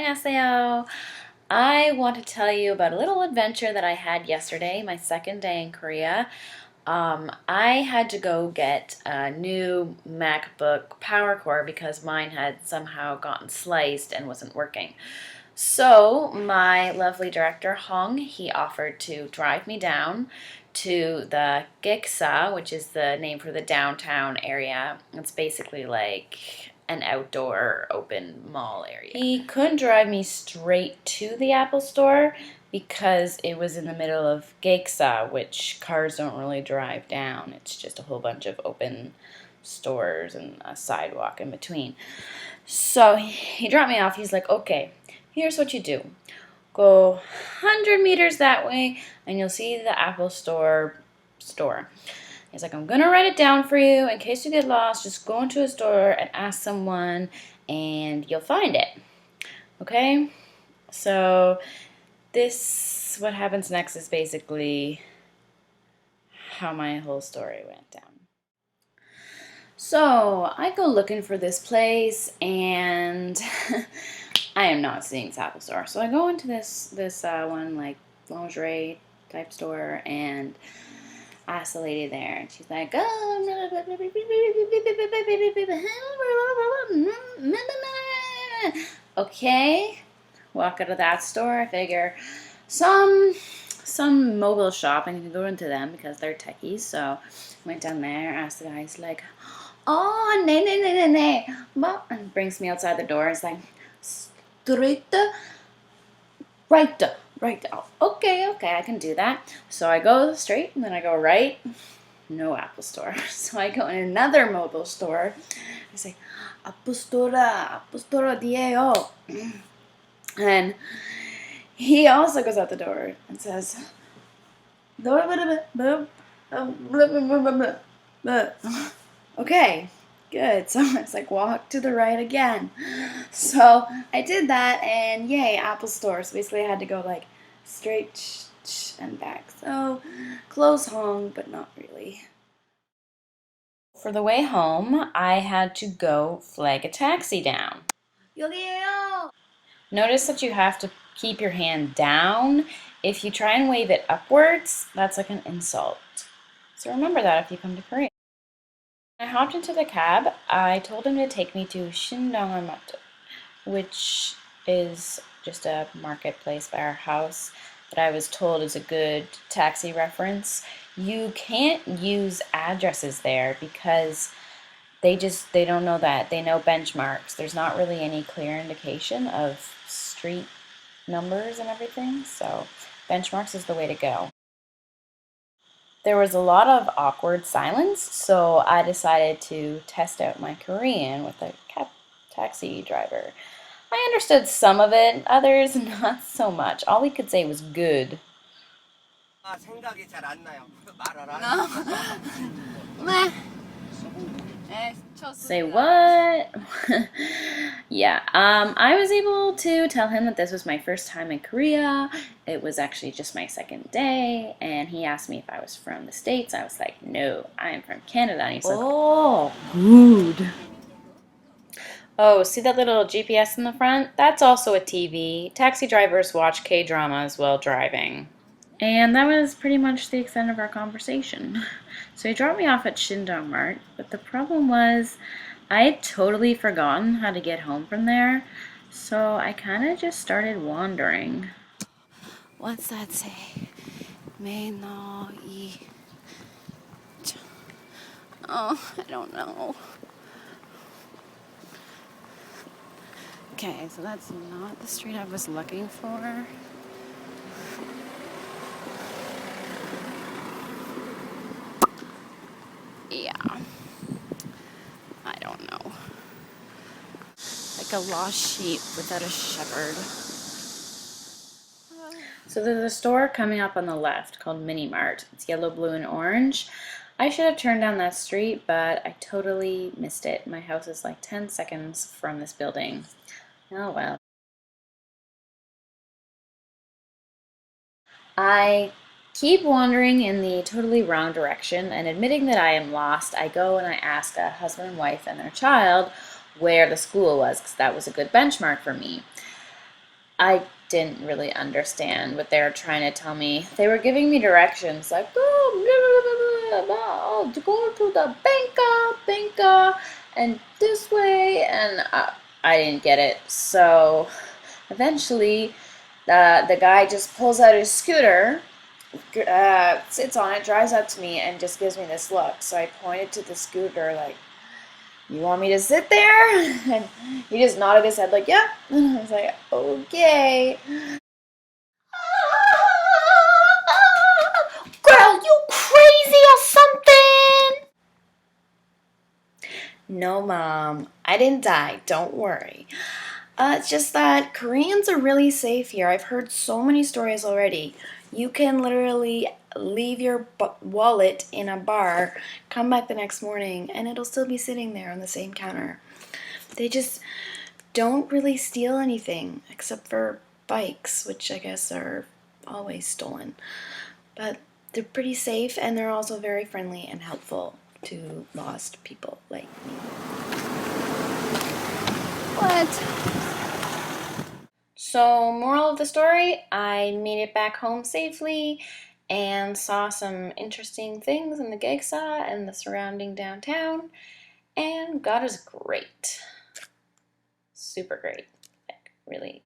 안녕하세요. I want to tell you about a little adventure that I had yesterday, my second day in Korea. I had to go get a new MacBook power cord because mine had somehow gotten sliced and wasn't working. So my lovely director Hong, he offered to drive me down to the Gaeksa, which is the name for the downtown area. It's basically like an outdoor open mall area. He couldn't drive me straight to the Apple store because it was in the middle of Gaeksa, which cars don't really drive down. It's just a whole bunch of open stores and a sidewalk in between. So he dropped me off. He's like, okay, here's what you do. Go 100 meters that way and you'll see the Apple store. He's like, I'm going to write it down for you in case you get lost. Just go into a store and ask someone and you'll find it. Okay? So what happens next is basically how my whole story went down. So I go looking for this place and I am not seeing this Apple store. So I go into this one like lingerie type store and ask the lady there, and she's like, okay, walk out of that store. I figure some mobile shop, and you can go into them because they're techies. So I went down there, asked the guy. He's like, oh, nee, and brings me outside the door. It's like, straight, right. Oh, okay, I can do that. So I go straight and then I go right. No Apple store. So I go in another mobile store. I say, Apple store dieo. And he also goes out the door and says, okay, good. So it's like, walk to the right again. So I did that, and yay, Apple store. So basically I had to go like straight and back. So close home, but not really. For the way home, I had to go flag a taxi down. 여기에요. Notice that you have to keep your hand down. If you try and wave it upwards, that's like an insult. So remember that if you come to Korea. I hopped into the cab. I told him to take me to Shindongamato, which is just a marketplace by our house that I was told is a good taxi reference. You can't use addresses there because they don't know that. They know benchmarks. There's not really any clear indication of street numbers and everything, so benchmarks is the way to go. There was a lot of awkward silence, so I decided to test out my Korean with a taxi driver. I understood some of it, others not so much. All he could say was good. 생각이 잘 안 나요. 말을 Say what? Yeah, I was able to tell him that this was my first time in Korea. It was actually just my second day, and he asked me if I was from the States. I was like, no, I am from Canada. And he's like, oh, good. Oh, see that little GPS in the front? That's also a TV. Taxi drivers watch K-dramas while driving. And that was pretty much the extent of our conversation. So he dropped me off at Shindong Mart, but the problem was I had totally forgotten how to get home from there, so I kind of just started wandering. What's that say? May no I. Oh, I don't know. Okay, so that's not the street I was looking for. Yeah, I don't know. Like a lost sheep without a shepherd. So there's a store coming up on the left called Mini Mart. It's yellow, blue, and orange. I should have turned down that street, but I totally missed it. My house is like 10 seconds from this building. Oh well. I keep wandering in the totally wrong direction, and admitting that I am lost, I go and I ask a husband and wife and their child where the school was, because that was a good benchmark for me. I didn't really understand what they were trying to tell me. They were giving me directions like, oh, blah, blah, blah, blah, blah, go to the banka, and this way, and I didn't get it. So eventually, the guy just pulls out his scooter, sits on it, drives up to me, and just gives me this look. So I pointed to the scooter like, you want me to sit there? And he just nodded his head like, yeah. And I was like, okay. Girl, you crazy or something? No, Mom. I didn't die. Don't worry. It's just that Koreans are really safe here. I've heard so many stories already. You can literally leave your wallet in a bar, come back the next morning, and it'll still be sitting there on the same counter. They just don't really steal anything except for bikes, which I guess are always stolen. But they're pretty safe, and they're also very friendly and helpful to lost people like me. What? So, moral of the story, I made it back home safely and saw some interesting things in the Gaeksa and the surrounding downtown, and God is great. Super great. Like, really.